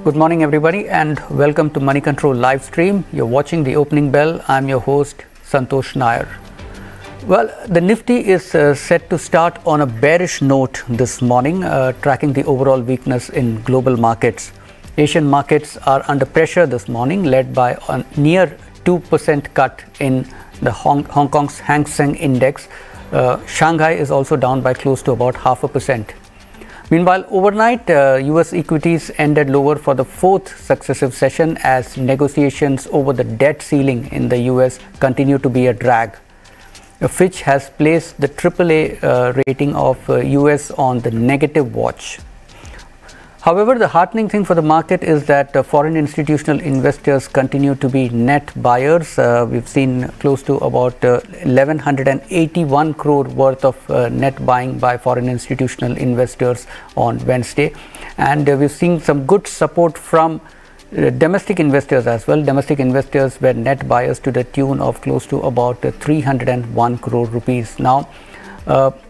Good morning, everybody, and welcome to Moneycontrol live stream. You're watching the opening bell. I'm your host, Santosh Nair. Well, the Nifty is set to start on a bearish note this morning, tracking the overall weakness in global markets. Asian markets are under pressure this morning, led by a near 2% cut in the Hong Kong's Hang Seng Index. Shanghai is also down by close to about 0.5%. Meanwhile, overnight, US equities ended lower for the fourth successive session as negotiations over the debt ceiling in the US continue to be a drag. Fitch has placed the AAA rating of US on the negative watch. However, the heartening thing for the market is that foreign institutional investors continue to be net buyers. We've seen close to about 1,181 crore worth of net buying by foreign institutional investors on Wednesday. And we've seen some good support from domestic investors as well. Domestic investors were net buyers to the tune of close to about 301 crore rupees. Now,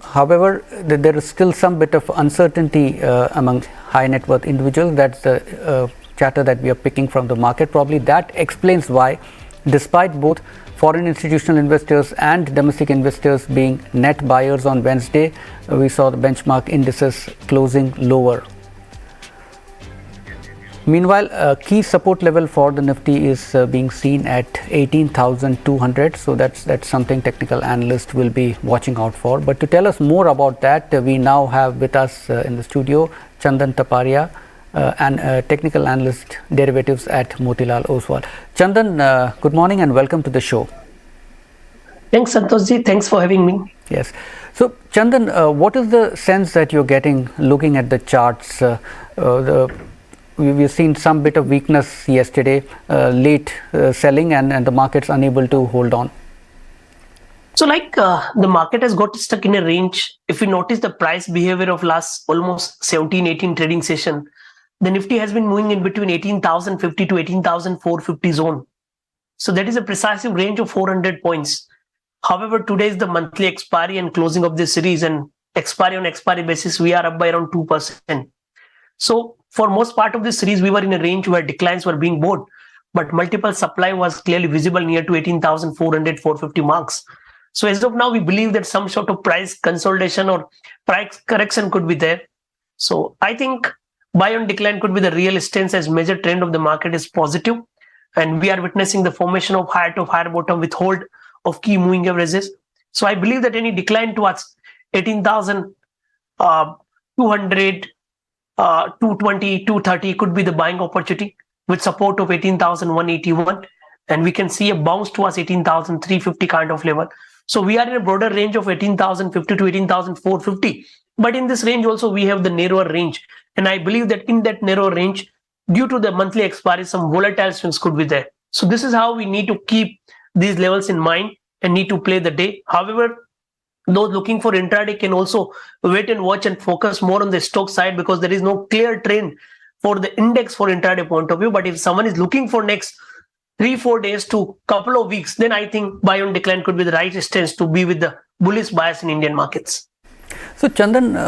however, there is still some bit of uncertainty among high net worth individuals. That's the chatter that we are picking from the market. Probably that explains why, despite both foreign institutional investors and domestic investors being net buyers on Wednesday, we saw the benchmark indices closing lower. Meanwhile, a key support level for the Nifty is being seen at 18,200. So that's something technical analysts will be watching out for. But to tell us more about that, we now have with us in the studio Chandan Taparia, and technical analyst derivatives at Motilal Oswal. Chandan, good morning and welcome to the show. Thanks, Santoshji. Thanks for having me. Yes. So, Chandan, what is the sense that you're getting looking at the charts? We've seen some bit of weakness yesterday, late selling, and the market's unable to hold on. So the market has got stuck in a range. If you notice the price behavior of last almost 17-18 trading session, the Nifty has been moving in between 18,050 to 18,450 zone. So that is a precise range of 400 points. However, today is the monthly expiry and closing of this series, and expiry on expiry basis, we are up by around 2%. So for most part of this series, we were in a range where declines were being bought, but multiple supply was clearly visible near to 18,400, 450 marks. So as of now, we believe that some sort of price consolidation or price correction could be there. So I think buy on decline could be the real stance, as major trend of the market is positive, and we are witnessing the formation of higher top, higher bottom with hold of key moving averages. So I believe that any decline towards 18,200, 220, 230 could be the buying opportunity with support of 18,181, and we can see a bounce towards 18,350 kind of level. So we are in a broader range of 18,050 to 18,450, but in this range also we have the narrower range, and I believe that in that narrow range, due to the monthly expiry, some volatile swings could be there. So this is how we need to keep these levels in mind and need to play the day. However, those looking for intraday can also wait and watch and focus more on the stock side, because there is no clear trend for the index for intraday point of view. But if someone is looking for next 3-4 days to couple of weeks, then I think buy on decline could be the right stance to be with the bullish bias in Indian markets. So Chandan,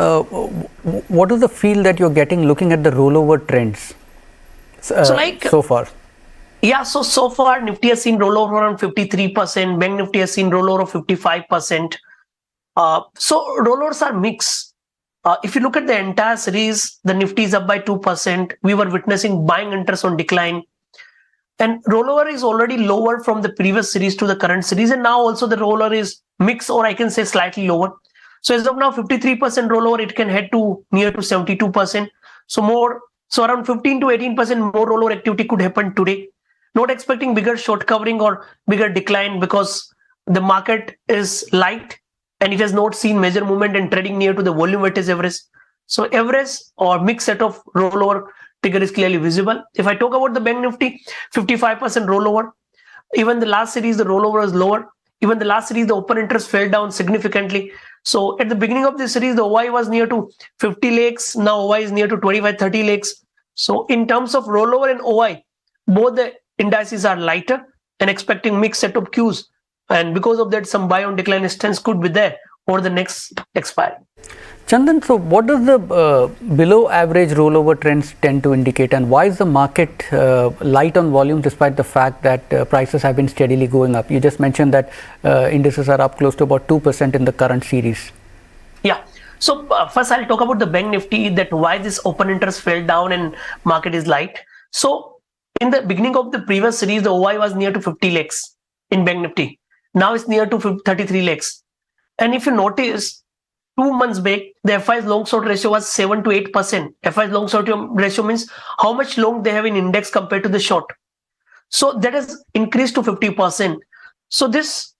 what is the feel that you're getting looking at the rollover trends so far? Yeah, so far Nifty has seen rollover around 53%, Bank Nifty has seen rollover of 55%. So rollovers are mixed. If you look at the entire series, the Nifty is up by 2%. We were witnessing buying interest on decline. And rollover is already lower from the previous series to the current series. And now also the rollover is mixed, or I can say slightly lower. So as of now, 53% rollover, it can head to near to 72%. So around 15 to 18% more rollover activity could happen today. Not expecting bigger short covering or bigger decline, because the market is light and it has not seen major movement and trading near to the volume weightage average. So average or mixed set of rollover trigger is clearly visible. If I talk about the Bank Nifty, 55% rollover. Even the last series, the rollover was lower. Even the last series, the open interest fell down significantly. So at the beginning of this series, the OI was near to 50 lakhs. Now OI is near to 25-30 lakhs. So in terms of rollover and OI, both the indices are lighter and expecting mixed set of cues. And because of that, some buy on decline stance could be there over the next expiry. Chandan, so what does the below average rollover trends tend to indicate, and why is the market light on volume despite the fact that prices have been steadily going up? You just mentioned that indices are up close to about 2% in the current series. Yeah. So first I'll talk about the Bank Nifty, that why this open interest fell down and market is light. So in the beginning of the previous series, the OI was near to 50 lakhs in Bank Nifty. Now it's near to 33 lakhs. And if you notice, 2 months back, the FIIs long short ratio was 7 to 8%. FIIs long short ratio means how much long they have in index compared to the short. So that has increased to 50%. So this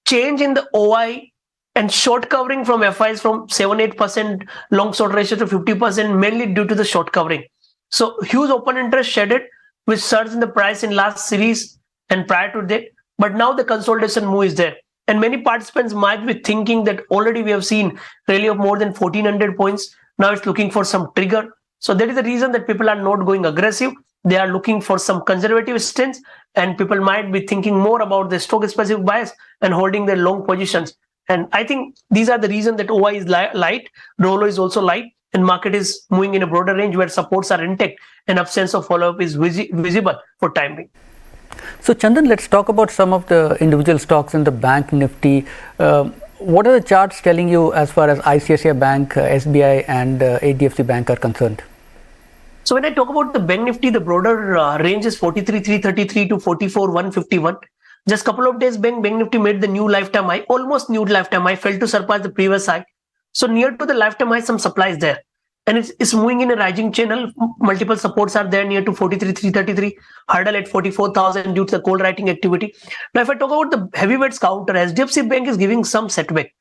change in the OI and short covering from FIs from 7-8% long short ratio to 50% mainly due to the short covering. So huge open interest shedded, which surged in the price in last series and prior to that. But now the consolidation move is there. And many participants might be thinking that already we have seen rally of more than 1400 points. Now it's looking for some trigger. So that is the reason that people are not going aggressive. They are looking for some conservative stance, and people might be thinking more about the stock specific bias and holding their long positions. And I think these are the reason that OI is light, Rolo is also light, and market is moving in a broader range where supports are intact and absence of follow-up is visible for time being. So Chandan, let's talk about some of the individual stocks in the Bank Nifty. What are the charts telling you as far as ICICI Bank, SBI and HDFC Bank are concerned? So when I talk about the Bank Nifty, the broader range is 43,333 to 44,151. Just couple of days Bank Nifty made the new lifetime high, almost new lifetime high, failed to surpass the previous high. So near to the lifetime high, some supply is there. And it's moving in a rising channel. Multiple supports are there near to 43,333, hurdle at 44,000 due to the cold writing activity. Now, if I talk about the heavyweights counter, SDFC Bank is giving some setback.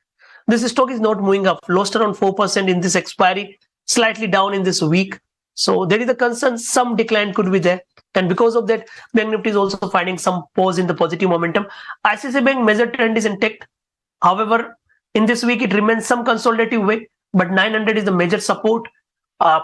This stock is not moving up, lost around 4% in this expiry, slightly down in this week. So there is a concern, some decline could be there. And because of that, Bank Nifty is also finding some pause in the positive momentum. ICICI Bank major trend is intact. However, in this week, it remains some consolidative way, but 900 is the major support.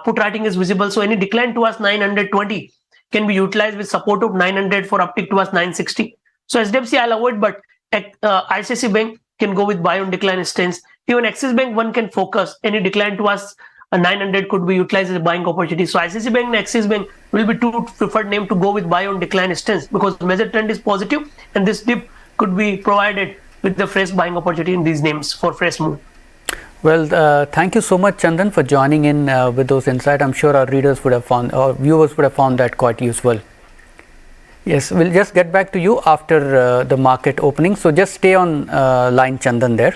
Put writing is visible. So any decline towards 920 can be utilized with support of 900 for uptick towards 960. So SDFC I'll avoid, but ICICI Bank can go with buy on decline stance. Even Axis Bank, one can focus. Any decline towards 900 could be utilized as a buying opportunity. So ICICI Bank and Axis Bank will be two preferred name to go with buy on decline stance, because the major trend is positive and this dip could be provided with the fresh buying opportunity in these names for fresh move. Well, thank you so much, Chandan, for joining in with those insights. I'm sure our readers would have found, or viewers would have found that quite useful. Yes, we'll just get back to you after the market opening. So just stay on line, Chandan, there.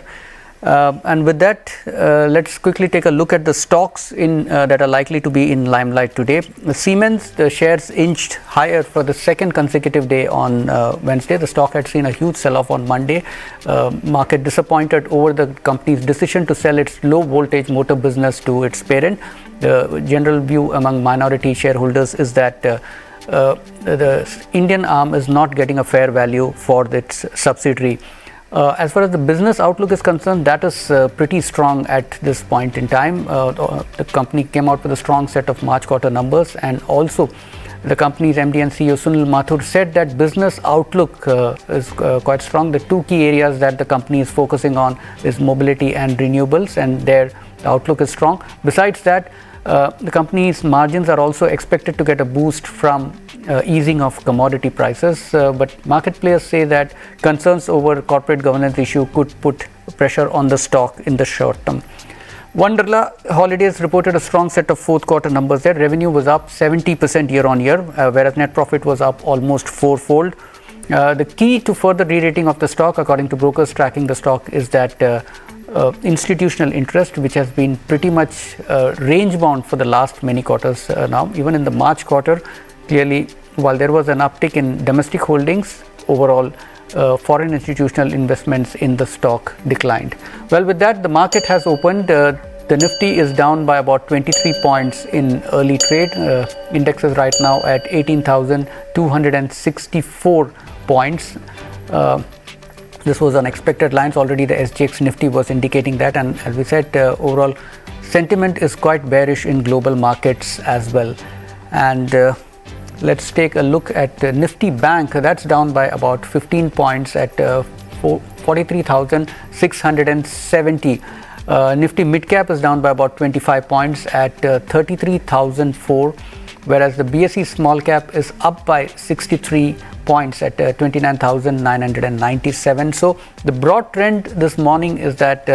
And with that, let's quickly take a look at the stocks that are likely to be in limelight today. Siemens, the shares inched higher for the second consecutive day on Wednesday. The stock had seen a huge sell-off on Monday. Market disappointed over the company's decision to sell its low-voltage motor business to its parent. The general view among minority shareholders is that the Indian arm is not getting a fair value for its subsidiary. As far as the business outlook is concerned, that is pretty strong at this point in time. The company came out with a strong set of March quarter numbers, and also the company's MD and CEO Sunil Mathur said that business outlook is quite strong. The two key areas that the company is focusing on is mobility and renewables, and their outlook is strong. Besides that, the company's margins are also expected to get a boost from easing of commodity prices, but market players say that concerns over corporate governance issue could put pressure on the stock in the short term. Wonderla Holidays reported a strong set of fourth quarter numbers there. Revenue was up 70% year on year, whereas net profit was up almost fourfold. The key to further re-rating of the stock, according to brokers tracking the stock, is that institutional interest, which has been pretty much range bound for the last many quarters now. Even in the March quarter, clearly, while there was an uptick in domestic holdings, overall foreign institutional investments in the stock declined. Well, with that, the market has opened. The Nifty is down by about 23 points in early trade. Index is right now at 18,264 points. This was on expected lines. Already the SGX Nifty was indicating that, and as we said, overall sentiment is quite bearish in global markets as well. And let's take a look at Nifty Bank. That's down by about 15 points at 43,670. Nifty mid cap is down by about 25 points at 33,004, whereas the BSE small cap is up by 63 points at 29,997. So the broad trend this morning is that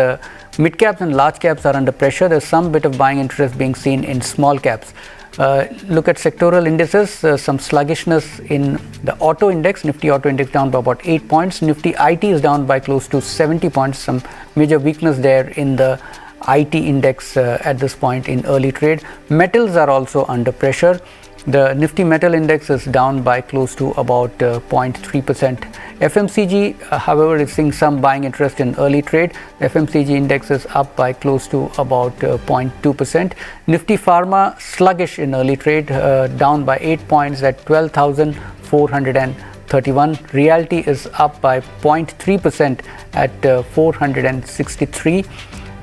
mid caps and large caps are under pressure. There's some bit of buying interest being seen in small caps. Look at sectoral indices, some sluggishness in the auto index. Nifty auto index down by about 8 points. Nifty IT is down by close to 70 points. Some major weakness there in the IT index at this point in early trade. Metals are also under pressure. The Nifty metal index is down by close to about 0.3%. FMCG, however, is seeing some buying interest in early trade. The FMCG index is up by close to about 0.2%. Nifty Pharma sluggish in early trade, down by 8 points at 12,431. Realty is up by 0.3% at 463.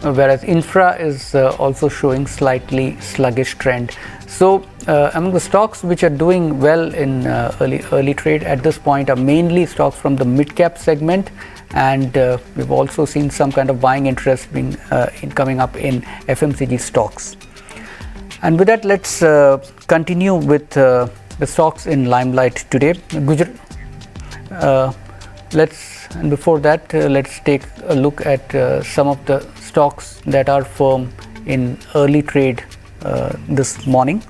Whereas infra is also showing slightly sluggish trend. So among the stocks which are doing well in early trade at this point are mainly stocks from the mid cap segment, and we've also seen some kind of buying interest being coming up in FMCG stocks. And with that, let's continue with the stocks in limelight today. And before that, let's take a look at some of the stocks that are firm in early trade this morning.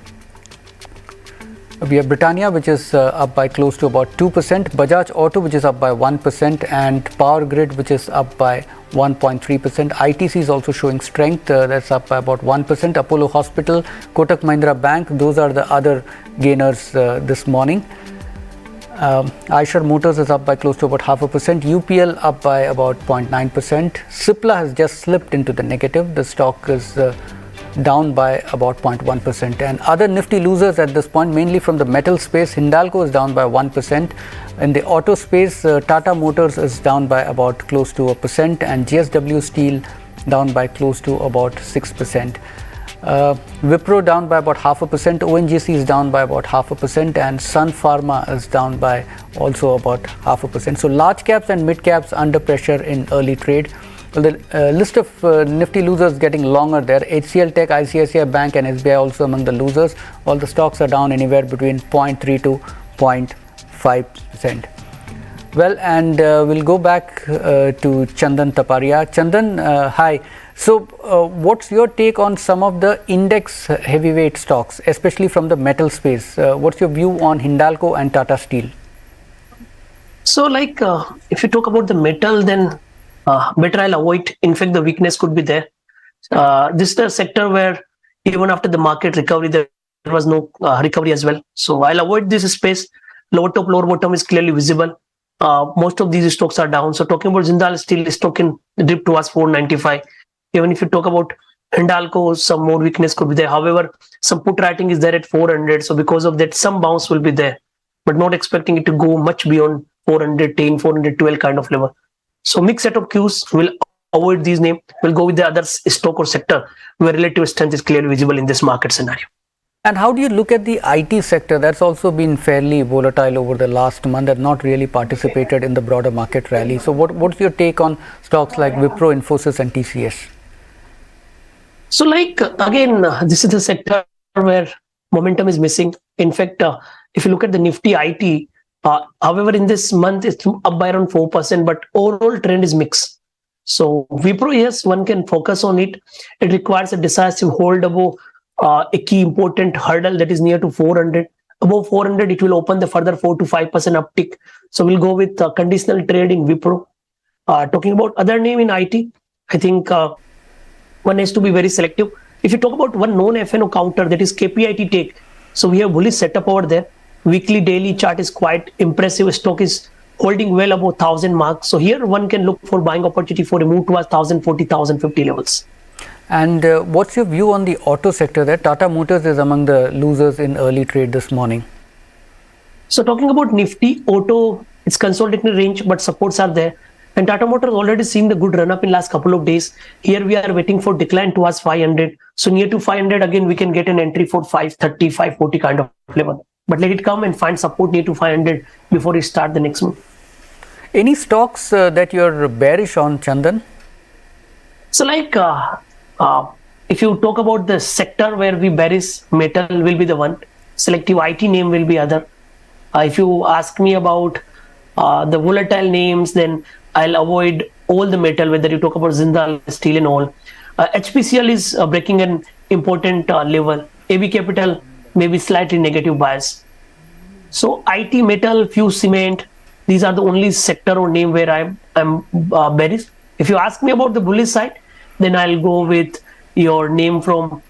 We have Britannia, which is up by close to about 2%, Bajaj Auto, which is up by 1%, and Power Grid, which is up by 1.3%. ITC is also showing strength, that's up by about 1%. Apollo Hospital, Kotak Mahindra Bank, those are the other gainers this morning. Eicher Motors is up by close to about 0.5%, UPL up by about 0.9%. Cipla has just slipped into the negative. The stock is down by about 0.1%. And other nifty losers at this point, mainly from the metal space, Hindalco is down by 1%. In the auto space, Tata Motors is down by about close to 1%, and JSW Steel down by close to about 6%. Wipro down by about 0.5%, ONGC is down by about 0.5%, and Sun Pharma is down by also about 0.5%. So large caps and mid caps under pressure in early trade. Well, the list of nifty losers getting longer there. HCL Tech, ICICI Bank and SBI also among the losers. All the stocks are down anywhere between 0.3 to 0.5%. Well, and we'll go back to Chandan Taparia. Chandan, hi. So what's your take on some of the index heavyweight stocks, especially from the metal space? What's your view on Hindalco and Tata Steel? So if you talk about the metal, then better I'll avoid. In fact, the weakness could be there. This is the sector where even after the market recovery, there was no recovery as well. So I'll avoid this space. Lower top, lower bottom is clearly visible. Most of these stocks are down. So talking about Jindal Steel, stock in dip towards 495. Even if you talk about Hindalco, some more weakness could be there. However, some put writing is there at 400. So because of that, some bounce will be there, but not expecting it to go much beyond 410, 412 kind of level. So mixed set of cues. Will avoid these names. We'll go with the other stock or sector where relative strength is clearly visible in this market scenario. And how do you look at the IT sector? That's also been fairly volatile over the last month and not really participated in the broader market rally. So what's your take on stocks like Wipro, Infosys and TCS? So again, this is the sector where momentum is missing. In fact, if you look at the Nifty IT, however, in this month it's up by around 4%, but overall trend is mixed. So Wipro, yes, one can focus on it. It requires a decisive hold above a key important hurdle that is near to 400. Above 400, it will open the further 4 to 5% uptick. So we'll go with conditional trade in Wipro. Talking about other name in IT, I think one has to be very selective. If you talk about one known FNO counter, that is KPIT Tech. So we have bullish setup over there. Weekly, daily chart is quite impressive. Stock is holding well above 1,000 marks. So here one can look for buying opportunity for a move towards 1,040, 1,050 levels. And what's your view on the auto sector there? Tata Motors is among the losers in early trade this morning. So talking about Nifty, auto, it's consolidating range, but supports are there. And Tata Motors already seen the good run up in last couple of days. Here we are waiting for decline towards 500. So near to 500, again, we can get an entry for 530, 540 kind of level. But let it come and find support near to 500 before we start the next move. Any stocks that you're bearish on, Chandan? So like if you talk about the sector where we bearish, metal will be the one. Selective IT name will be other. If you ask me about the volatile names, then I'll avoid all the metal, whether you talk about Jindal, steel and all. HPCL is breaking an important level. AB Capital may be slightly negative bias. So IT, metal, few cement, these are the only sector or name where I'm bearish. If you ask me about the bullish side, then I'll go with your name from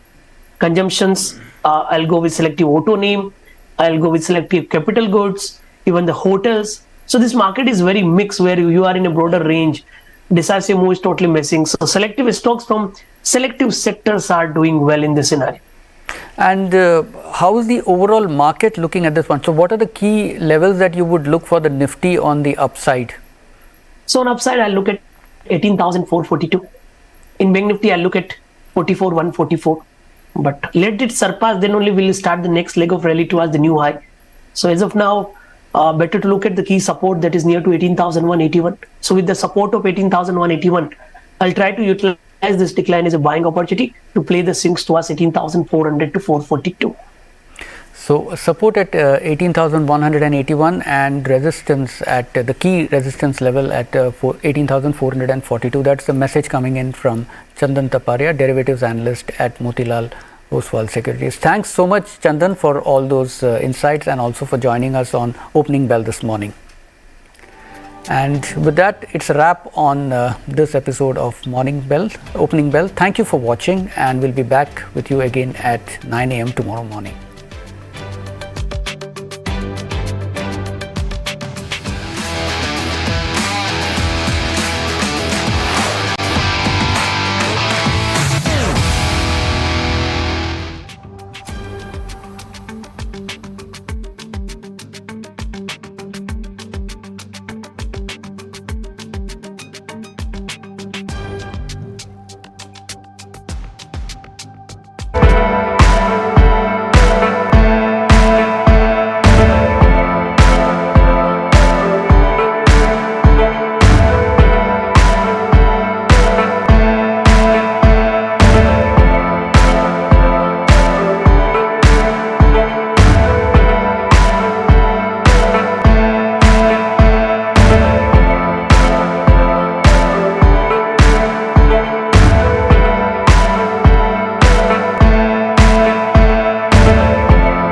consumptions. I'll go with selective auto name. I'll go with selective capital goods, even the hotels. So this market is very mixed where you are in a broader range. Decisive move is totally missing. So selective stocks from selective sectors are doing well in this scenario. And how is the overall market looking at this one? So what are the key levels that you would look for the Nifty on the upside? So on upside, I'll look at 18,442. In Bank Nifty, I'll look at 44,144. But let it surpass, then only we'll start the next leg of rally towards the new high. So as of now, better to look at the key support that is near to 18,181. So with the support of 18,181, I'll try to utilize this decline as a buying opportunity to play the sinks towards 18,400 to 442. So support at 18,181 and resistance at the key resistance level at 18,442. That's the message coming in from Chandan Taparia, derivatives analyst at Motilal Oswal Securities. Thanks so much, Chandan, for all those insights and also for joining us on Opening Bell this morning. And with that, it's a wrap on this episode of Opening Bell. Thank you for watching, and we'll be back with you again at 9 a.m. tomorrow morning.